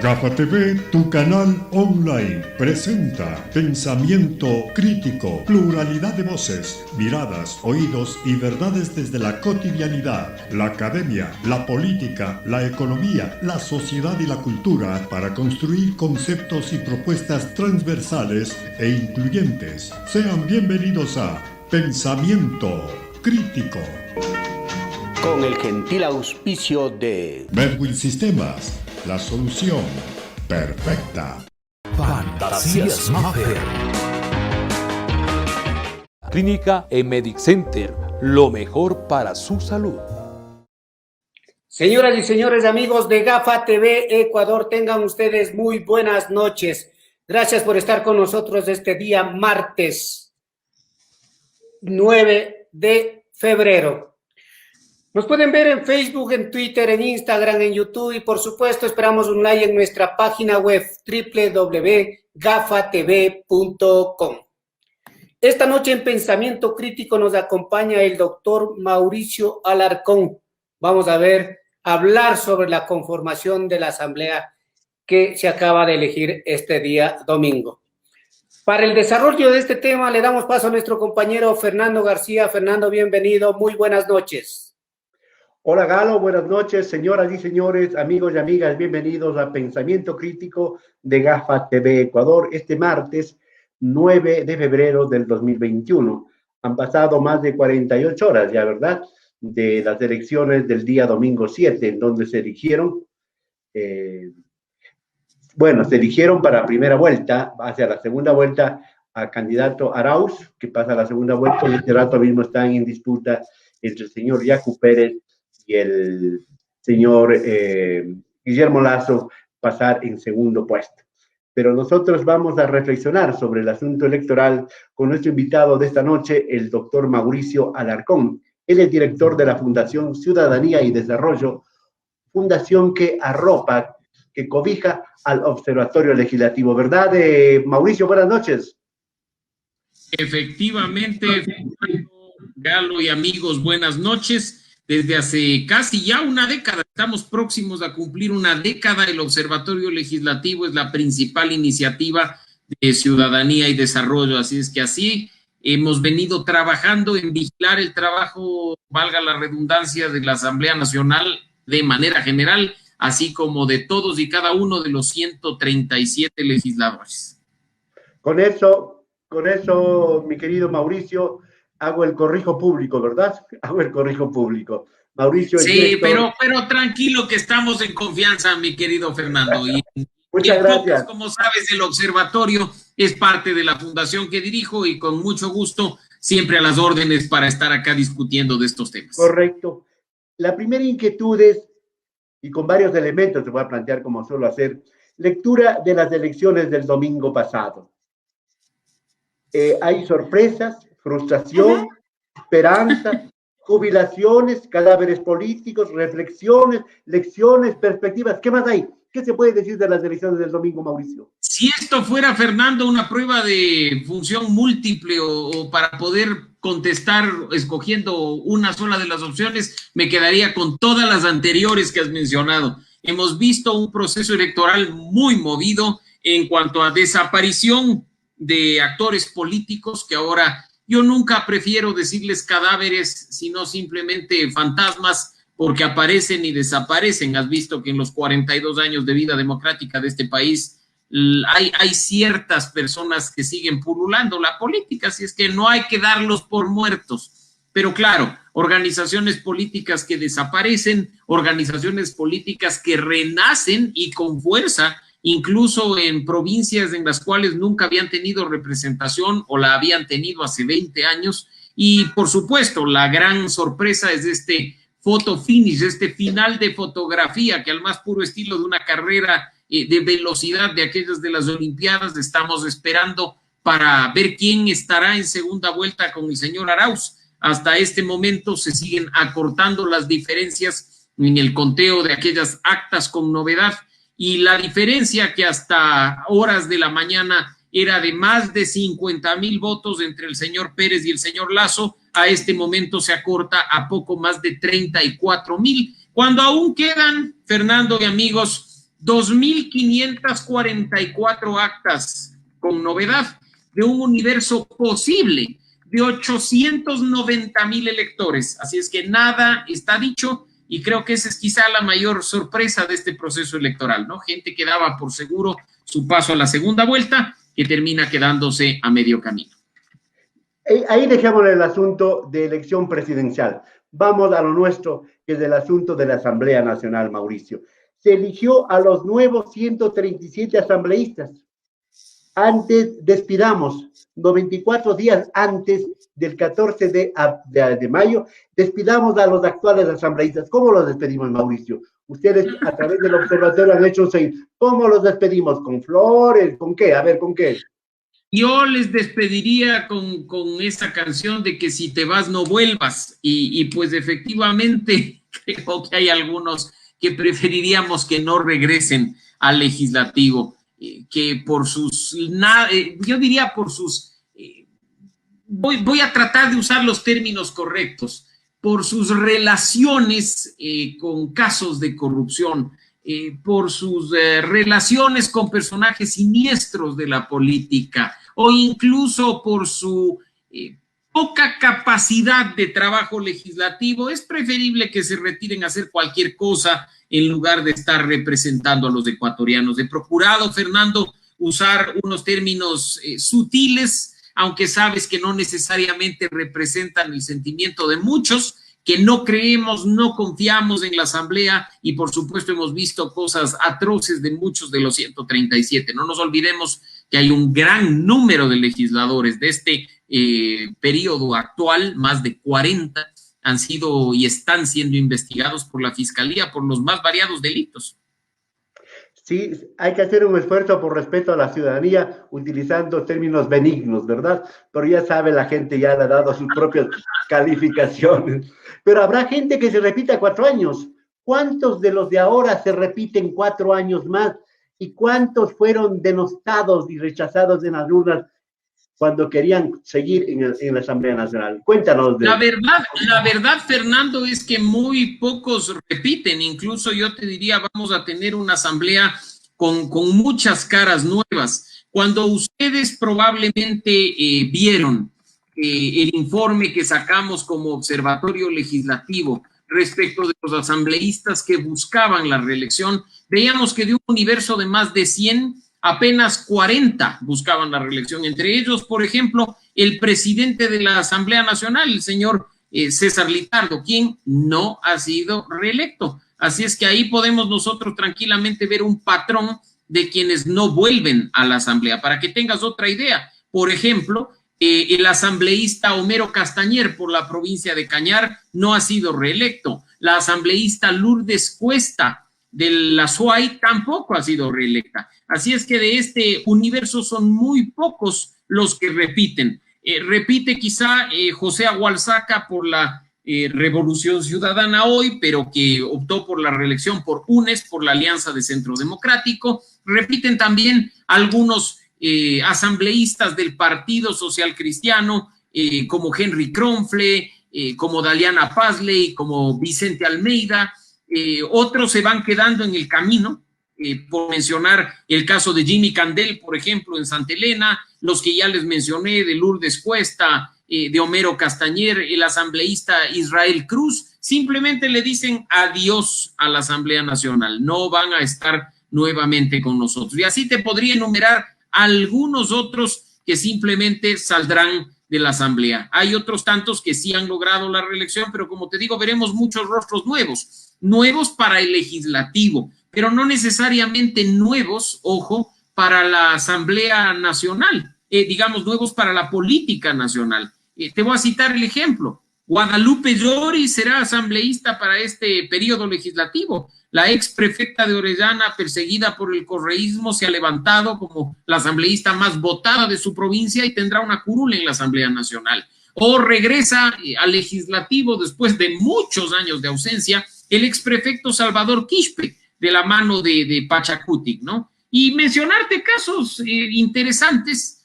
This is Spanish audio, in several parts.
GAFA TV, tu canal online, presenta pensamiento crítico, pluralidad de voces, miradas, oídos y verdades desde la cotidianidad, la academia, la política, la economía, la sociedad y la cultura para construir conceptos y propuestas transversales e incluyentes. Sean bienvenidos a Pensamiento Crítico. Con el gentil auspicio de Medwin Sistemas, la solución perfecta. Fantasías Maffer. Clínica Medic Center, lo mejor para su salud. Señoras y señores amigos de GAFA TV Ecuador, tengan ustedes muy buenas noches. Gracias por estar con nosotros este día martes 9 de febrero. Nos pueden ver en Facebook, en Twitter, en Instagram, en YouTube y por supuesto esperamos un like en nuestra página web www.gafatv.com. Esta noche en Pensamiento Crítico nos acompaña el doctor Mauricio Alarcón. Vamos a hablar sobre la conformación de la asamblea que se acaba de elegir este día domingo. Para el desarrollo de este tema le damos paso a nuestro compañero Fernando García. Fernando, bienvenido, muy buenas noches. Hola Galo, buenas noches, señoras y señores, amigos y amigas, bienvenidos a Pensamiento Crítico de GAFA TV Ecuador, este martes 9 de febrero del 2021. Han pasado más de 48 horas ya, ¿verdad?, de las elecciones del día domingo 7, en donde se eligieron, se eligieron para primera vuelta, hacia la segunda vuelta, a candidato Arauz, que pasa a la segunda vuelta, y este rato mismo están en disputa entre el señor Yacu Pérez y el señor Guillermo Lasso pasar en segundo puesto. Pero nosotros vamos a reflexionar sobre el asunto electoral con nuestro invitado de esta noche, el doctor Mauricio Alarcón. Él es director de la Fundación Ciudadanía y Desarrollo, fundación que arropa, que cobija al Observatorio Legislativo. ¿Verdad, Mauricio? Buenas noches. Efectivamente, Galo y amigos, buenas noches. Desde hace casi ya una década, estamos próximos a cumplir una década, el Observatorio Legislativo es la principal iniciativa de ciudadanía y desarrollo, así es que así hemos venido trabajando en vigilar el trabajo, valga la redundancia, de la Asamblea Nacional de manera general, así como de todos y cada uno de los 137 legisladores. Con eso, mi querido Mauricio, hago el corrijo público, ¿verdad? Hago el corrijo público. Mauricio. Sí, pero tranquilo que estamos en confianza, mi querido Fernando. Y muchas gracias. Como sabes, el observatorio es parte de la fundación que dirijo y con mucho gusto, siempre a las órdenes para estar acá discutiendo de estos temas. Correcto. La primera inquietud es, y con varios elementos te voy a plantear como suelo hacer, lectura de las elecciones del domingo pasado. Hay sorpresas, frustración, esperanza, jubilaciones, cadáveres políticos, reflexiones, lecciones, perspectivas. ¿Qué más hay? ¿Qué se puede decir de las elecciones del domingo, Mauricio? Si esto fuera, Fernando, una prueba de función múltiple o para poder contestar escogiendo una sola de las opciones, me quedaría con todas las anteriores que has mencionado. Hemos visto un proceso electoral muy movido en cuanto a desaparición de actores políticos que ahora yo nunca prefiero decirles cadáveres, sino simplemente fantasmas, porque aparecen y desaparecen. Has visto que en los 42 años de vida democrática de este país hay ciertas personas que siguen pululando la política, así es que no hay que darlos por muertos. Pero claro, organizaciones políticas que desaparecen, organizaciones políticas que renacen y con fuerza, incluso en provincias en las cuales nunca habían tenido representación o la habían tenido hace 20 años. Y por supuesto, la gran sorpresa es este photo finish, este final de fotografía que al más puro estilo de una carrera de velocidad de aquellas de las Olimpiadas estamos esperando para ver quién estará en segunda vuelta con el señor Arauz. Hasta este momento se siguen acortando las diferencias en el conteo de aquellas actas con novedad. Y la diferencia que hasta horas de la mañana era de más de 50,000 votos entre el señor Pérez y el señor Lasso, a este momento se acorta a poco más de 34,000, cuando aún quedan, Fernando y amigos, 2.544 actas con novedad de un universo posible de 890,000 electores. Así es que nada está dicho y creo que esa es quizá la mayor sorpresa de este proceso electoral, ¿no? Gente que daba por seguro su paso a la segunda vuelta que termina quedándose a medio camino. Ahí dejamos el asunto de elección presidencial. Vamos a lo nuestro, que es el asunto de la Asamblea Nacional, Mauricio. Se eligió a los nuevos 137 asambleístas. Antes, despidamos, 94 días antes del 14 de mayo, despidamos a los actuales asambleístas. ¿Cómo los despedimos, Mauricio? Ustedes, a través del observatorio, han hecho un seguimiento. ¿Cómo los despedimos? ¿Con flores? ¿Con qué? A ver, ¿con qué? Yo les despediría con esa canción de que si te vas no vuelvas y pues efectivamente creo que hay algunos que preferiríamos que no regresen al legislativo, que por sus, yo diría por sus, voy a tratar de usar los términos correctos, por sus relaciones con casos de corrupción, por sus relaciones con personajes siniestros de la política o incluso por su poca capacidad de trabajo legislativo, es preferible que se retiren a hacer cualquier cosa en lugar de estar representando a los ecuatorianos. He procurado, Fernando, usar unos términos sutiles, aunque sabes que no necesariamente representan el sentimiento de muchos, que no creemos, no confiamos en la Asamblea y por supuesto hemos visto cosas atroces de muchos de los 137. No nos olvidemos que hay un gran número de legisladores de este periodo actual, más de 40, han sido y están siendo investigados por la Fiscalía por los más variados delitos. Sí, hay que hacer un esfuerzo por respeto a la ciudadanía utilizando términos benignos, ¿verdad? Pero ya sabe, la gente ya le ha dado sus propias calificaciones. Pero habrá gente que se repita 4 años. ¿Cuántos de los de ahora se repiten 4 años más? ¿Y cuántos fueron denostados y rechazados en las urnas cuando querían seguir en la Asamblea Nacional? Cuéntanos. La verdad, Fernando, es que muy pocos repiten. Incluso yo te diría, vamos a tener una asamblea con muchas caras nuevas. Cuando ustedes probablemente vieron el informe que sacamos como Observatorio Legislativo respecto de los asambleístas que buscaban la reelección, veíamos que de un universo de más de 100, apenas 40 buscaban la reelección. Entre ellos, por ejemplo, el presidente de la Asamblea Nacional, el señor César Litardo, quien no ha sido reelecto. Así es que ahí podemos nosotros tranquilamente ver un patrón de quienes no vuelven a la Asamblea. Para que tengas otra idea, por ejemplo, el asambleísta Homero Castañer por la provincia de Cañar no ha sido reelecto. La asambleísta Lourdes Cuesta de la SUAY tampoco ha sido reelecta. Así es que de este universo son muy pocos los que repiten. Repite quizá José Agualzaca por la Revolución Ciudadana Hoy, pero que optó por la reelección por UNES, por la Alianza de Centro Democrático. Repiten también algunos asambleístas del Partido Social Cristiano, como Henry Kronfle, como Daliana Pazley, como Vicente Almeida. Otros se van quedando en el camino, por mencionar el caso de Jimmy Candel, por ejemplo, en Santa Elena, los que ya les mencioné, de Lourdes Cuesta, de Homero Castañer, el asambleísta Israel Cruz, simplemente le dicen adiós a la Asamblea Nacional, no van a estar nuevamente con nosotros. Y así te podría enumerar algunos otros que simplemente saldrán de la Asamblea. Hay otros tantos que sí han logrado la reelección, pero como te digo, veremos muchos rostros nuevos para el legislativo, pero no necesariamente nuevos, ojo, para la Asamblea Nacional, digamos, nuevos para la política nacional. Te voy a citar el ejemplo. Guadalupe Llori será asambleísta para este periodo legislativo. La ex prefecta de Orellana, perseguida por el correísmo, se ha levantado como la asambleísta más votada de su provincia y tendrá una curul en la Asamblea Nacional. O regresa al legislativo después de muchos años de ausencia el ex prefecto Salvador Quispe, de la mano de Pachacutic, ¿no? Y mencionarte casos interesantes,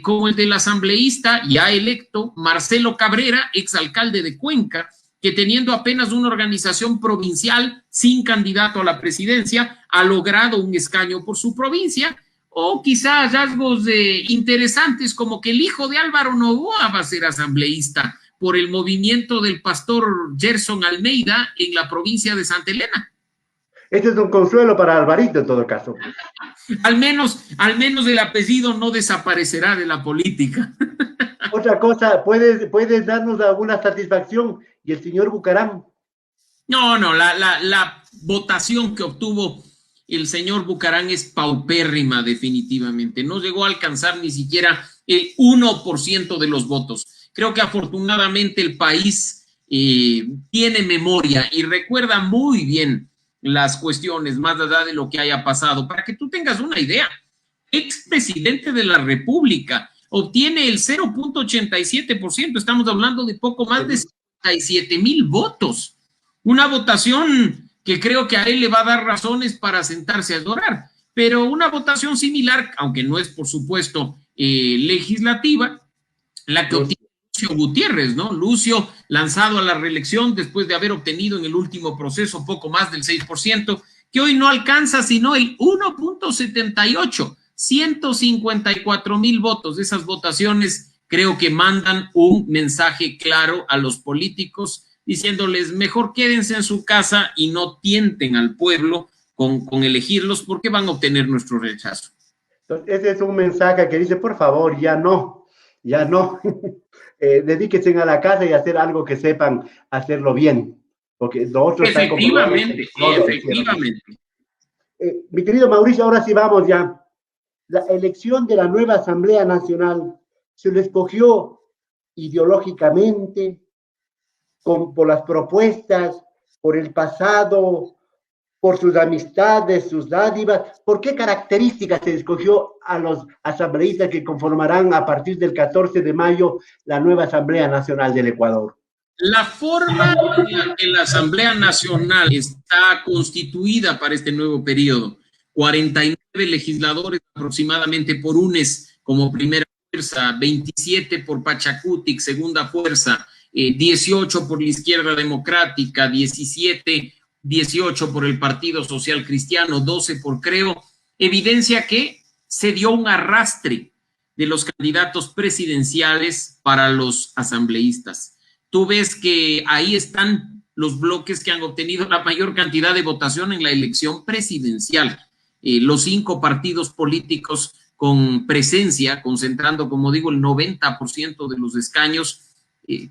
como el del asambleísta ya electo Marcelo Cabrera, exalcalde de Cuenca, que teniendo apenas una organización provincial sin candidato a la presidencia, ha logrado un escaño por su provincia, o quizá hallazgos interesantes como que el hijo de Álvaro Noboa va a ser asambleísta por el movimiento del pastor Gerson Almeida en la provincia de Santa Elena. Este es un consuelo para Alvarito en todo caso. Al menos el apellido no desaparecerá de la política. Otra cosa, ¿puedes darnos alguna satisfacción? ¿Y el señor Bucaram? No, la votación que obtuvo el señor Bucaram es paupérrima definitivamente. No llegó a alcanzar ni siquiera el 1% de los votos. Creo que afortunadamente el país tiene memoria y recuerda muy bien las cuestiones, más allá de lo que haya pasado. Para que tú tengas una idea, expresidente de la República obtiene el 0.87%, estamos hablando de poco más de 67,000 votos. Una votación que creo que a él le va a dar razones para sentarse a llorar, pero una votación similar, aunque no es por supuesto legislativa, la que obtiene Lucio Gutiérrez, ¿no? Lucio, lanzado a la reelección después de haber obtenido en el último proceso poco más del 6%, que hoy no alcanza sino el 1.78%, 154,000 votos. Esas votaciones creo que mandan un mensaje claro a los políticos diciéndoles mejor quédense en su casa y no tienten al pueblo con elegirlos porque van a obtener nuestro rechazo. Entonces, ese es un mensaje que dice, por favor, ya no. Dedíquense a la casa y hacer algo que sepan hacerlo bien, porque los otros efectivamente. Mi querido Mauricio, ahora sí vamos ya. La elección de la nueva Asamblea Nacional se lo escogió ideológicamente, por las propuestas, por el pasado, por sus amistades, sus dádivas. ¿Por qué características se escogió a los asambleístas que conformarán a partir del 14 de mayo la nueva Asamblea Nacional del Ecuador? La forma en la que la Asamblea Nacional está constituida para este nuevo periodo, 49 legisladores aproximadamente por UNES como primera fuerza, 27 por Pachacutic, segunda fuerza, 18 por la Izquierda Democrática, 18 por el Partido Social Cristiano, 12 por Creo, evidencia que se dio un arrastre de los candidatos presidenciales para los asambleístas. Tú ves que ahí están los bloques que han obtenido la mayor cantidad de votación en la elección presidencial. Los 5 partidos políticos con presencia, concentrando, como digo, el 90% de los escaños,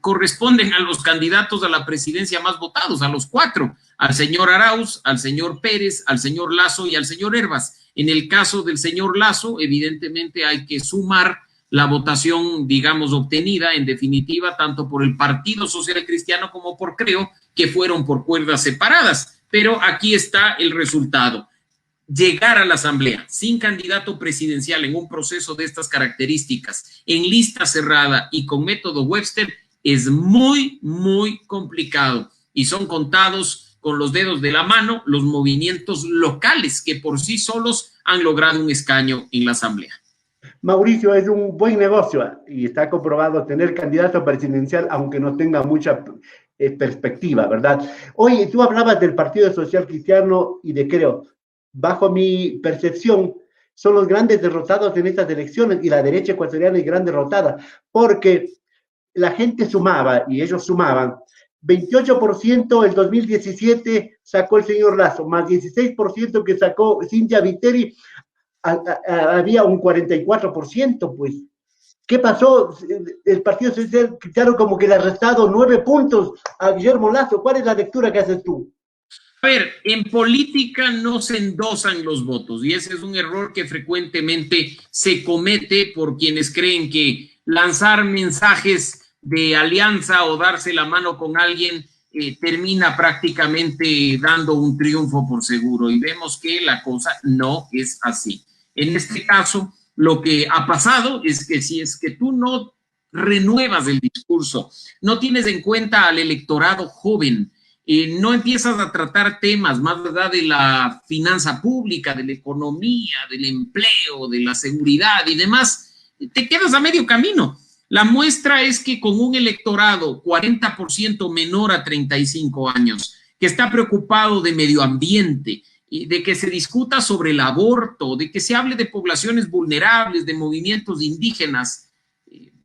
corresponden a los candidatos a la presidencia más votados, a los 4, al señor Arauz, al señor Pérez, al señor Lasso y al señor Hervas. En el caso del señor Lasso, evidentemente hay que sumar la votación, digamos, obtenida, en definitiva, tanto por el Partido Social Cristiano como por Creo, que fueron por cuerdas separadas. Pero aquí está el resultado. Llegar a la Asamblea sin candidato presidencial en un proceso de estas características, en lista cerrada y con método Webster, es muy, muy complicado. Y son contados con los dedos de la mano los movimientos locales que por sí solos han logrado un escaño en la Asamblea. Mauricio, es un buen negocio y está comprobado tener candidato presidencial, aunque no tenga mucha perspectiva, ¿verdad? Oye, tú hablabas del Partido Social Cristiano y de Creo. Bajo mi percepción, son los grandes derrotados en estas elecciones y la derecha ecuatoriana es gran derrotada, porque la gente sumaba y ellos sumaban. 28% el 2017 sacó el señor Lasso, más 16% que sacó Cintia Viteri, había un 44%, pues. ¿Qué pasó? El Partido Social Cristiano como que le ha restado 9 puntos a Guillermo Lasso. ¿Cuál es la lectura que haces tú? A ver, en política no se endosan los votos y ese es un error que frecuentemente se comete por quienes creen que lanzar mensajes de alianza o darse la mano con alguien termina prácticamente dando un triunfo por seguro, y vemos que la cosa no es así. En este caso, lo que ha pasado es que si es que tú no renuevas el discurso, no tienes en cuenta al electorado joven, no empiezas a tratar temas más allá de la finanza pública, de la economía, del empleo, de la seguridad y demás, te quedas a medio camino. La muestra es que con un electorado 40% menor a 35 años, que está preocupado de medio ambiente, de que se discuta sobre el aborto, de que se hable de poblaciones vulnerables, de movimientos indígenas.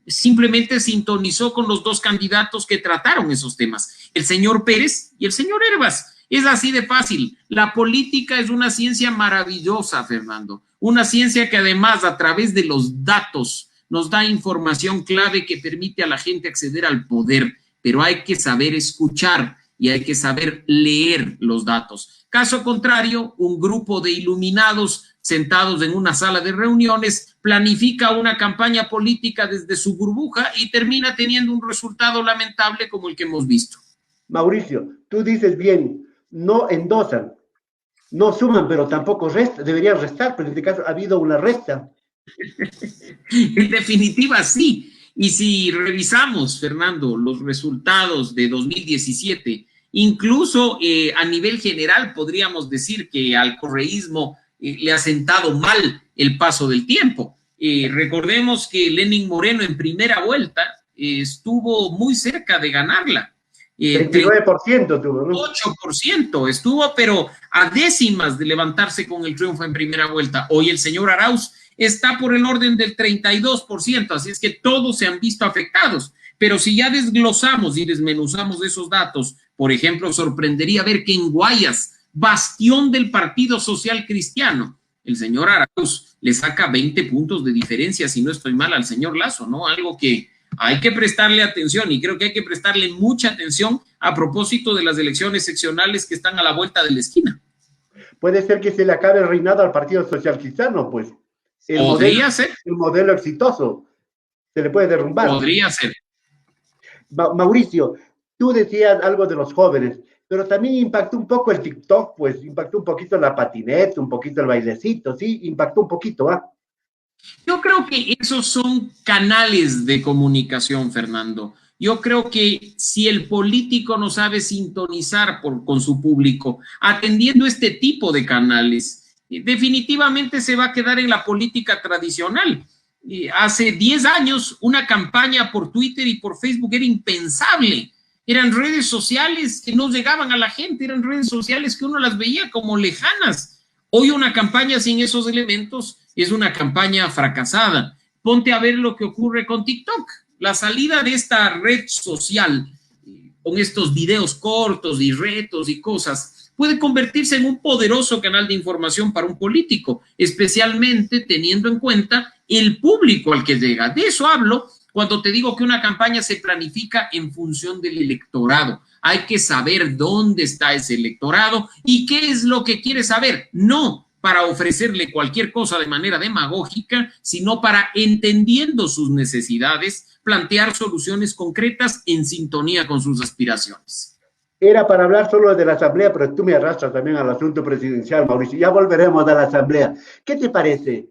Simplemente sintonizó con los dos candidatos que trataron esos temas, el señor Pérez y el señor Hervas. Es así de fácil. La política es una ciencia maravillosa, Fernando. Una ciencia que además a través de los datos nos da información clave que permite a la gente acceder al poder, pero hay que saber escuchar y hay que saber leer los datos. Caso contrario, un grupo de iluminados sentados en una sala de reuniones planifica una campaña política desde su burbuja y termina teniendo un resultado lamentable como el que hemos visto. Mauricio, tú dices bien, no endosan, no suman, pero tampoco restan, deberían restar, pero en este caso ha habido una resta. En definitiva, sí. Y si revisamos, Fernando, los resultados de 2017, incluso a nivel general podríamos decir que al correísmo le ha sentado mal el paso del tiempo. Recordemos que Lenín Moreno en primera vuelta estuvo muy cerca de ganarla. 39% tuvo, ¿no? 8% estuvo, pero a décimas de levantarse con el triunfo en primera vuelta. Hoy el señor Arauz está por el orden del 32%, así es que todos se han visto afectados. Pero si ya desglosamos y desmenuzamos esos datos, por ejemplo, sorprendería ver que en Guayas, bastión del Partido Social Cristiano, el señor Arauz le saca 20 puntos de diferencia, si no estoy mal, al señor Lasso, ¿no? Algo que hay que prestarle atención y creo que hay que prestarle mucha atención a propósito de las elecciones seccionales que están a la vuelta de la esquina. Puede ser que se le acabe el reinado al Partido Social Cristiano, pues. Podría ser. El modelo exitoso se le puede derrumbar. Podría ser. Mauricio, tú decías algo de los jóvenes, pero también impactó un poco el TikTok, pues impactó un poquito la patineta, un poquito el bailecito, sí, impactó un poquito, ¿ah? Yo creo que esos son canales de comunicación, Fernando. Yo creo que si el político no sabe sintonizar con su público, atendiendo este tipo de canales, definitivamente se va a quedar en la política tradicional. Hace 10 años una campaña por Twitter y por Facebook era impensable. Eran redes sociales que no llegaban a la gente, eran redes sociales que uno las veía como lejanas. Hoy una campaña sin esos elementos es una campaña fracasada. Ponte a ver lo que ocurre con TikTok. La salida de esta red social, con estos videos cortos y retos y cosas, puede convertirse en un poderoso canal de información para un político, especialmente teniendo en cuenta el público al que llega. De eso hablo cuando te digo que una campaña se planifica en función del electorado. Hay que saber dónde está ese electorado y qué es lo que quiere saber. No para ofrecerle cualquier cosa de manera demagógica, sino para, entendiendo sus necesidades, plantear soluciones concretas en sintonía con sus aspiraciones. Era para hablar solo de la Asamblea, pero tú me arrastras también al asunto presidencial, Mauricio. Ya volveremos a la Asamblea. ¿Qué te parece?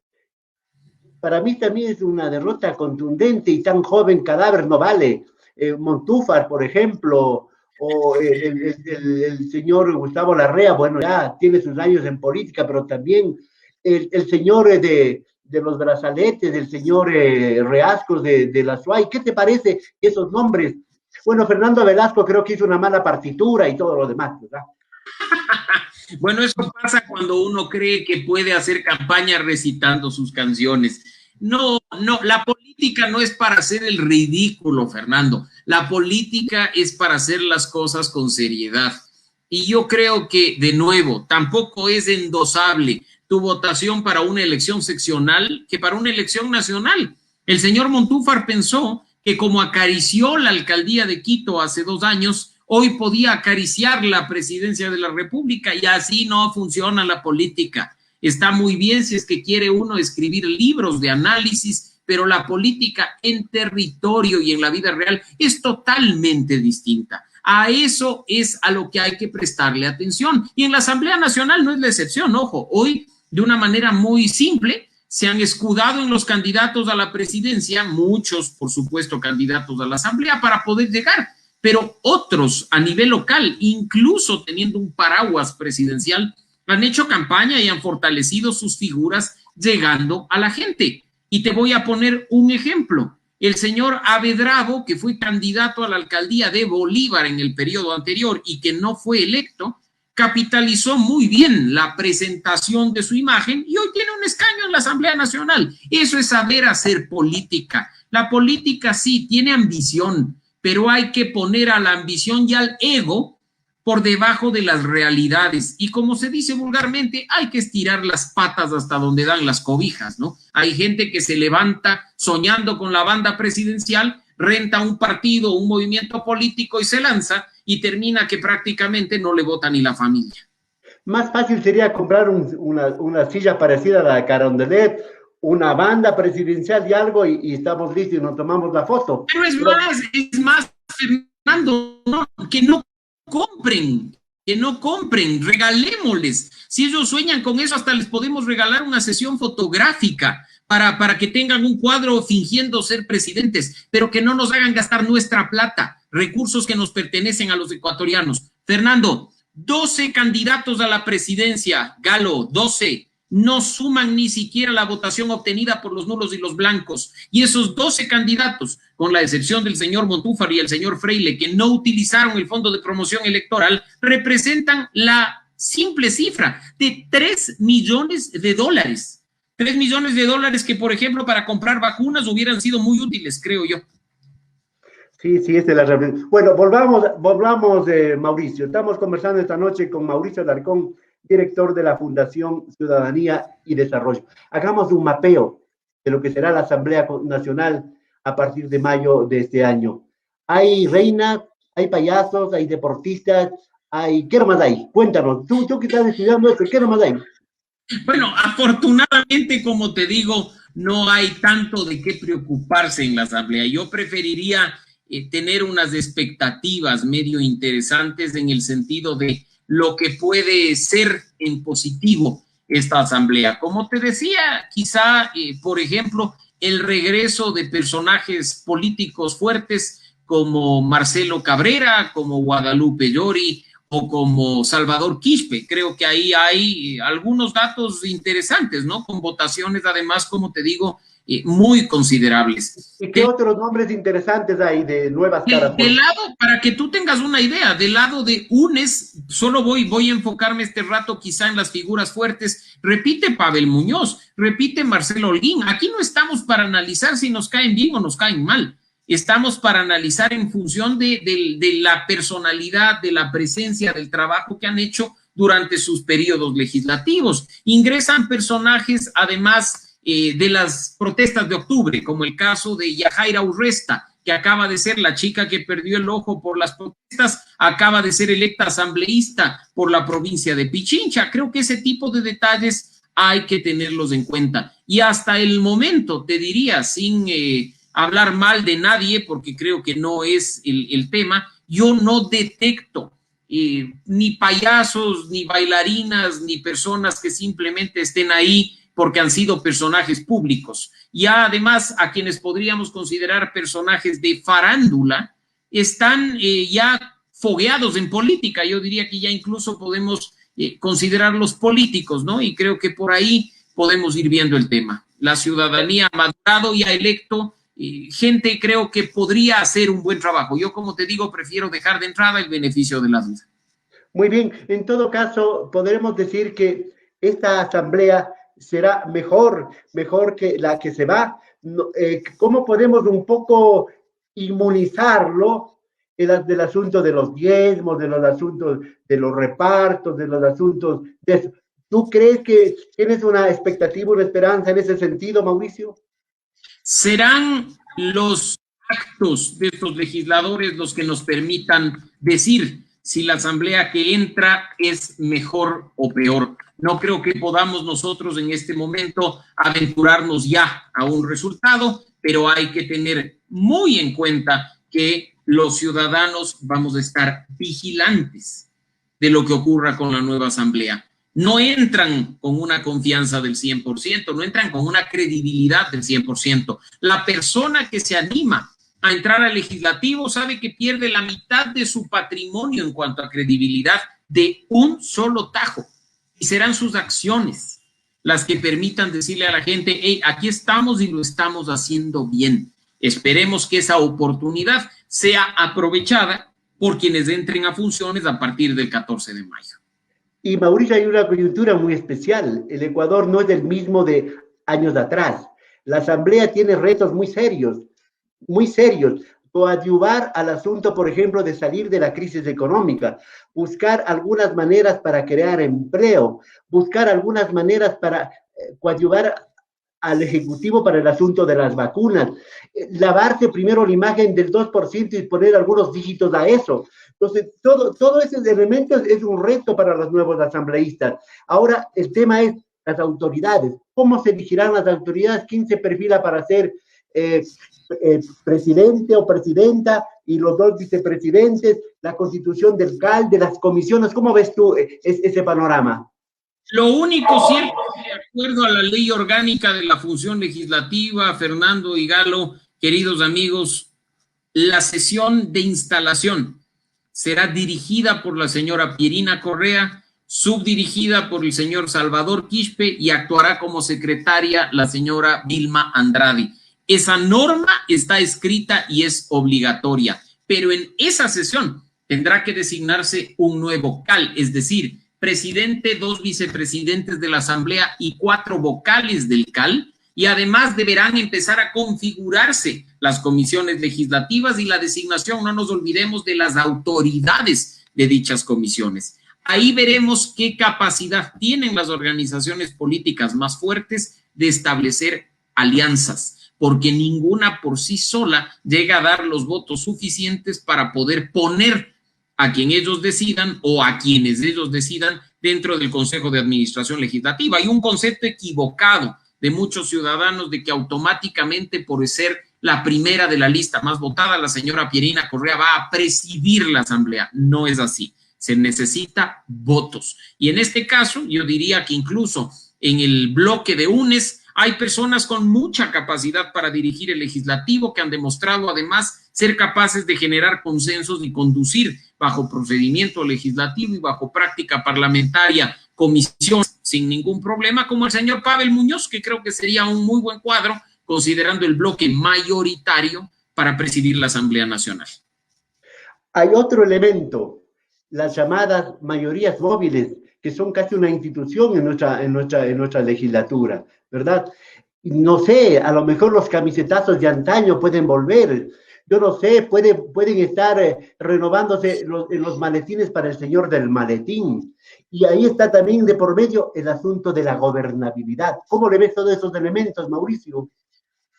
Para mí también es una derrota contundente y tan joven cadáver no vale. Montúfar, por ejemplo, o el señor Gustavo Larrea, bueno, ya tiene sus años en política, pero también el señor de los brazaletes, el señor Reascos de la SUAY. ¿Qué te parece esos nombres? Bueno, Fernando Velasco creo que hizo una mala partitura y todo lo demás, ¿verdad? Bueno, eso pasa cuando uno cree que puede hacer campaña recitando sus canciones. No, la política no es para hacer el ridículo, Fernando. La política es para hacer las cosas con seriedad. Y yo creo que, de nuevo, tampoco es endosable tu votación para una elección seccional que para una elección nacional. El señor Montúfar pensó que como acarició la alcaldía de Quito hace 2 años, hoy podía acariciar la presidencia de la República, y así no funciona la política. Está muy bien si es que quiere uno escribir libros de análisis, pero la política en territorio y en la vida real es totalmente distinta. A eso es a lo que hay que prestarle atención. Y en la Asamblea Nacional no es la excepción, ojo. Hoy, de una manera muy simple, se han escudado en los candidatos a la presidencia, muchos, por supuesto, candidatos a la Asamblea, para poder llegar. Pero otros, a nivel local, incluso teniendo un paraguas presidencial, han hecho campaña y han fortalecido sus figuras llegando a la gente. Y te voy a poner un ejemplo. El señor Abedrado, que fue candidato a la alcaldía de Bolívar en el periodo anterior y que no fue electo, capitalizó muy bien la presentación de su imagen y hoy tiene un escaño en la Asamblea Nacional. Eso es saber hacer política. La política sí tiene ambición, pero hay que poner a la ambición y al ego por debajo de las realidades. Y como se dice vulgarmente, hay que estirar las patas hasta donde dan las cobijas, ¿no? Hay gente que se levanta soñando con la banda presidencial, renta un partido, un movimiento político y se lanza y termina que prácticamente no le vota ni la familia. Más fácil sería comprar una silla parecida a la de Carondelet, una banda presidencial y algo, y estamos listos y nos tomamos la foto. Pero es más, Fernando, ¿no? que no compren, regalémosles. Si ellos sueñan con eso, hasta les podemos regalar una sesión fotográfica para que tengan un cuadro fingiendo ser presidentes, pero que no nos hagan gastar nuestra plata, recursos que nos pertenecen a los ecuatorianos. Fernando, 12 candidatos a la presidencia, Galo, 12, no suman ni siquiera la votación obtenida por los nulos y los blancos. Y esos 12 candidatos, con la excepción del señor Montúfar y el señor Freile, que no utilizaron el Fondo de Promoción Electoral, representan la simple cifra de $3 millones. 3 millones de dólares que, por ejemplo, para comprar vacunas hubieran sido muy útiles, creo yo. Sí, esta es la reflexión. Bueno, volvamos, Mauricio. Estamos conversando esta noche con Mauricio Alarcón, director de la Fundación Ciudadanía y Desarrollo. Hagamos un mapeo de lo que será la Asamblea Nacional a partir de mayo de este año. Hay reina, hay payasos, hay deportistas, ¿qué más hay? Cuéntanos, tú que estás estudiando esto, ¿qué más hay? Bueno, afortunadamente, como te digo, no hay tanto de qué preocuparse en la Asamblea. Yo preferiría tener unas expectativas medio interesantes en el sentido de lo que puede ser en positivo esta Asamblea. Como te decía, quizá, por ejemplo, el regreso de personajes políticos fuertes como Marcelo Cabrera, como Guadalupe Llori, o como Salvador Quispe. Creo que ahí hay algunos datos interesantes, ¿no? Con votaciones, además, como te digo, muy considerables. ¿Y qué otros nombres interesantes hay de nuevas caras? Del lado, para que tú tengas una idea, del lado de UNES, solo voy a enfocarme este rato quizá en las figuras fuertes. Repite Pavel Muñoz, repite Marcelo Holguín. Aquí no estamos para analizar si nos caen bien o nos caen mal. Estamos para analizar en función de la personalidad, de la presencia, del trabajo que han hecho durante sus periodos legislativos. Ingresan personajes, además de las protestas de octubre, como el caso de Yajaira Urresta, que acaba de ser la chica que perdió el ojo por las protestas, acaba de ser electa asambleísta por la provincia de Pichincha. Creo que ese tipo de detalles hay que tenerlos en cuenta. Y hasta el momento, te diría, sin hablar mal de nadie, porque creo que no es el tema, yo no detecto ni payasos, ni bailarinas, ni personas que simplemente estén ahí porque han sido personajes públicos. Y además, a quienes podríamos considerar personajes de farándula, están ya fogueados en política. Yo diría que ya incluso podemos considerarlos políticos, ¿no? Y creo que por ahí podemos ir viendo el tema. La ciudadanía ha madurado y ha electo gente, creo que podría hacer un buen trabajo. Yo, como te digo, prefiero dejar de entrada el beneficio de la duda. Muy bien, en todo caso, podremos decir que esta asamblea será mejor que la que se va. ¿Cómo podemos un poco inmunizarlo del asunto de los diezmos, de los asuntos de los repartos, de los asuntos de eso? ¿Tú crees que tienes una expectativa, una esperanza en ese sentido, Mauricio? Serán los actos de estos legisladores los que nos permitan decir si la asamblea que entra es mejor o peor. No creo que podamos nosotros en este momento aventurarnos ya a un resultado, pero hay que tener muy en cuenta que los ciudadanos vamos a estar vigilantes de lo que ocurra con la nueva asamblea. No entran con una confianza del 100%, no entran con una credibilidad del 100%. La persona que se anima a entrar al legislativo sabe que pierde la mitad de su patrimonio en cuanto a credibilidad de un solo tajo. Y serán sus acciones las que permitan decirle a la gente, hey, aquí estamos y lo estamos haciendo bien. Esperemos que esa oportunidad sea aprovechada por quienes entren a funciones a partir del 14 de mayo. Y Mauricio, hay una coyuntura muy especial. El Ecuador no es el mismo de años atrás. La Asamblea tiene retos muy serios, muy serios. Coadyuvar al asunto, por ejemplo, de salir de la crisis económica, buscar algunas maneras para crear empleo, buscar algunas maneras para coadyuvar al Ejecutivo para el asunto de las vacunas, lavarse primero la imagen del 2% y poner algunos dígitos a eso. Entonces, todo ese elemento es un reto para los nuevos asambleístas. Ahora, el tema es las autoridades. ¿Cómo se elegirán las autoridades? ¿Quién se perfila para ser presidente o presidenta y los dos vicepresidentes? La constitución del CAL, de las comisiones. ¿Cómo ves tú ese panorama? Lo único cierto es que, de acuerdo a la ley orgánica de la función legislativa, Fernando y Galo, queridos amigos, la sesión de instalación será dirigida por la señora Pierina Correa, subdirigida por el señor Salvador Quispe y actuará como secretaria la señora Vilma Andrade. Esa norma está escrita y es obligatoria, pero en esa sesión tendrá que designarse un nuevo CAL, es decir, presidente, 2 vicepresidentes de la Asamblea y 4 vocales del CAL, y además deberán empezar a configurarse las comisiones legislativas y la designación, no nos olvidemos, de las autoridades de dichas comisiones. Ahí veremos qué capacidad tienen las organizaciones políticas más fuertes de establecer alianzas, porque ninguna por sí sola llega a dar los votos suficientes para poder poner a quien ellos decidan o a quienes ellos decidan dentro del Consejo de Administración Legislativa. Hay un concepto equivocado de muchos ciudadanos de que automáticamente por ser la primera de la lista más votada, la señora Pierina Correa va a presidir la Asamblea. No es así. Se necesita votos. Y en este caso, yo diría que incluso en el bloque de UNES hay personas con mucha capacidad para dirigir el legislativo que han demostrado además ser capaces de generar consensos y conducir bajo procedimiento legislativo y bajo práctica parlamentaria comisiones sin ningún problema, como el señor Pavel Muñoz, que creo que sería un muy buen cuadro considerando el bloque mayoritario para presidir la Asamblea Nacional. Hay otro elemento, las llamadas mayorías móviles, que son casi una institución en nuestra legislatura, ¿verdad? No sé, a lo mejor los camisetazos de antaño pueden volver, yo no sé, pueden estar renovándose en los maletines para el señor del maletín. Y ahí está también de por medio el asunto de la gobernabilidad. ¿Cómo le ves todos esos elementos, Mauricio?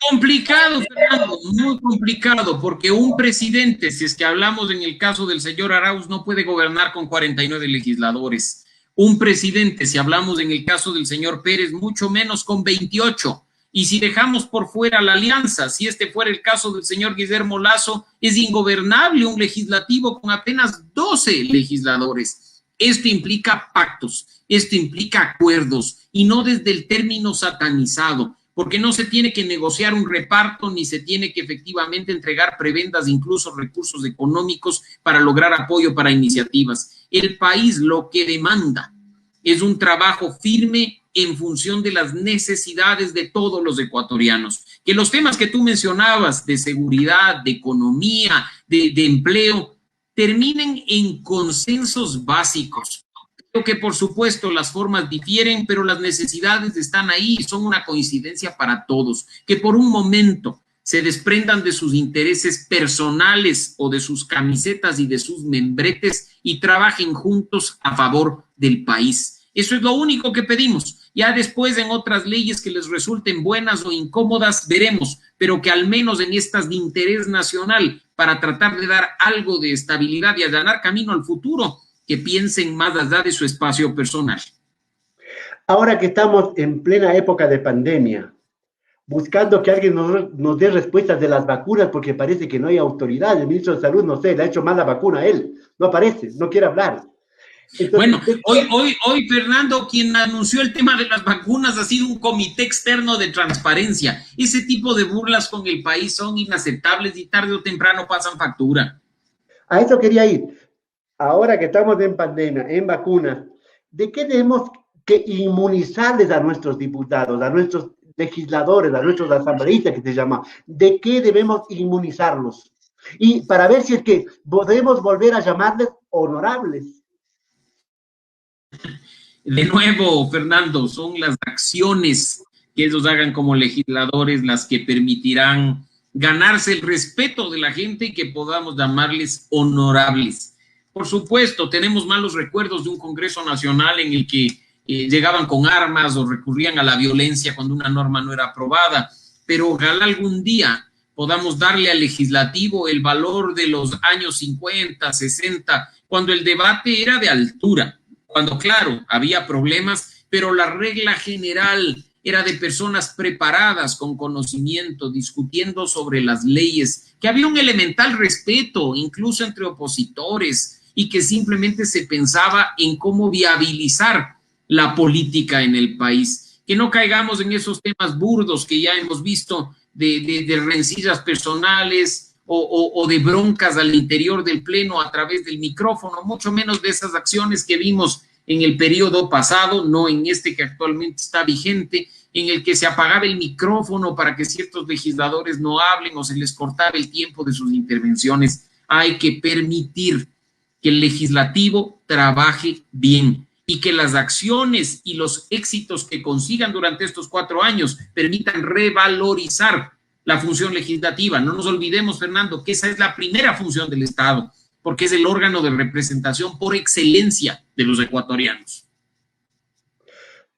Complicado, Fernando, muy complicado, porque un presidente, si es que hablamos en el caso del señor Arauz, no puede gobernar con 49 legisladores. Un presidente, si hablamos en el caso del señor Pérez, mucho menos con 28. Y si dejamos por fuera la alianza, si este fuera el caso del señor Guillermo Lasso, es ingobernable un legislativo con apenas 12 legisladores. Esto implica pactos, esto implica acuerdos, y no desde el término satanizado, porque no se tiene que negociar un reparto, ni se tiene que efectivamente entregar prebendas, incluso recursos económicos para lograr apoyo para iniciativas. El país lo que demanda es un trabajo firme en función de las necesidades de todos los ecuatorianos. Que los temas que tú mencionabas de seguridad, de economía, de empleo, terminen en consensos básicos. Creo que por supuesto las formas difieren, pero las necesidades están ahí y son una coincidencia para todos. Que por un momento se desprendan de sus intereses personales o de sus camisetas y de sus membretes y trabajen juntos a favor del país. Eso es lo único que pedimos. Ya después en otras leyes que les resulten buenas o incómodas, veremos, pero que al menos en estas de interés nacional, para tratar de dar algo de estabilidad y allanar camino al futuro, que piensen más allá de su espacio personal. Ahora que estamos en plena época de pandemia, buscando que alguien nos dé respuestas de las vacunas, porque parece que no hay autoridad. El ministro de Salud, no sé, le ha hecho mal la vacuna a él. No aparece, no quiere hablar. Entonces, bueno, hoy, Fernando, quien anunció el tema de las vacunas ha sido un comité externo de transparencia. Ese tipo de burlas con el país son inaceptables y tarde o temprano pasan factura. A eso quería ir. Ahora que estamos en pandemia, en vacunas, ¿de qué tenemos que inmunizarles a nuestros diputados, a nuestros legisladores, a nuestros asambleístas que se llama? ¿De qué debemos inmunizarlos? Y para ver si es que podemos volver a llamarles honorables. de nuevo, Fernando, son las acciones que ellos hagan como legisladores las que permitirán ganarse el respeto de la gente y que podamos llamarles honorables. Por supuesto, tenemos malos recuerdos de un Congreso Nacional en el que llegaban con armas o recurrían a la violencia cuando una norma no era aprobada, pero ojalá algún día podamos darle al legislativo el valor de los años 50, 60, cuando el debate era de altura, cuando, claro, había problemas, pero la regla general era de personas preparadas, con conocimiento, discutiendo sobre las leyes, que había un elemental respeto, incluso entre opositores, y que simplemente se pensaba en cómo viabilizar la política en el país. Que no caigamos en esos temas burdos que ya hemos visto de rencillas personales o de broncas al interior del pleno a través del micrófono, mucho menos de esas acciones que vimos en el periodo pasado, no en este que actualmente está vigente, en el que se apagaba el micrófono para que ciertos legisladores no hablen o se les cortaba el tiempo de sus intervenciones. Hay que permitir que el legislativo trabaje bien y que las acciones y los éxitos que consigan durante estos 4 años permitan revalorizar la función legislativa. No nos olvidemos, Fernando, que esa es la primera función del Estado, porque es el órgano de representación por excelencia de los ecuatorianos.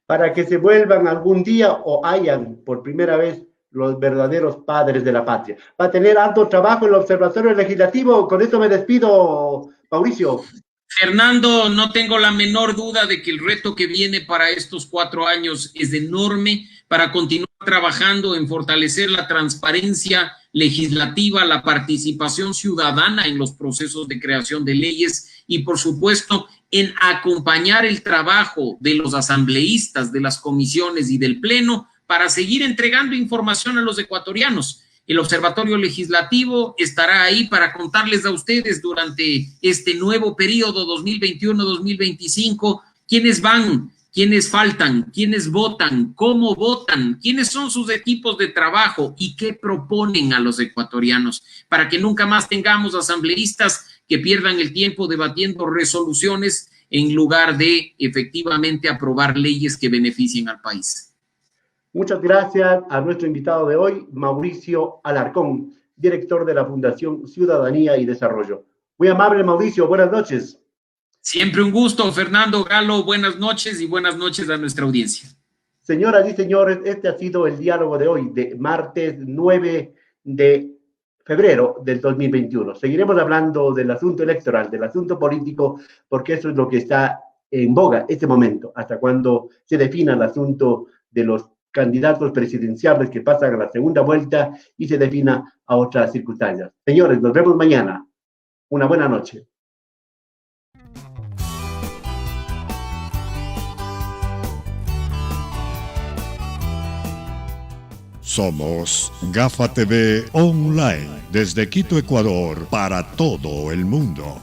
Para que se vuelvan algún día o hayan por primera vez los verdaderos padres de la patria. Va a tener alto trabajo el Observatorio Legislativo. Con esto me despido, Mauricio. Fernando, no tengo la menor duda de que el reto que viene para estos 4 años es enorme para continuar trabajando en fortalecer la transparencia legislativa, la participación ciudadana en los procesos de creación de leyes y, por supuesto, en acompañar el trabajo de los asambleístas, de las comisiones y del Pleno para seguir entregando información a los ecuatorianos. El Observatorio Legislativo estará ahí para contarles a ustedes durante este nuevo periodo 2021-2025 quiénes van, quiénes faltan, quiénes votan, cómo votan, quiénes son sus equipos de trabajo y qué proponen a los ecuatorianos, para que nunca más tengamos asambleístas que pierdan el tiempo debatiendo resoluciones en lugar de efectivamente aprobar leyes que beneficien al país. Muchas gracias a nuestro invitado de hoy, Mauricio Alarcón, director de la Fundación Ciudadanía y Desarrollo. Muy amable, Mauricio, buenas noches. Siempre un gusto, Fernando Galo, buenas noches y buenas noches a nuestra audiencia. Señoras y señores, este ha sido el diálogo de hoy, de martes 9 de febrero del 2021. Seguiremos hablando del asunto electoral, del asunto político, porque eso es lo que está en boga este momento, hasta cuando se defina el asunto de los candidatos presidenciales que pasan a la segunda vuelta y se defina a otras circunstancias. Señores, nos vemos mañana. Una buena noche. Somos Gafa TV Online, desde Quito, Ecuador, para todo el mundo.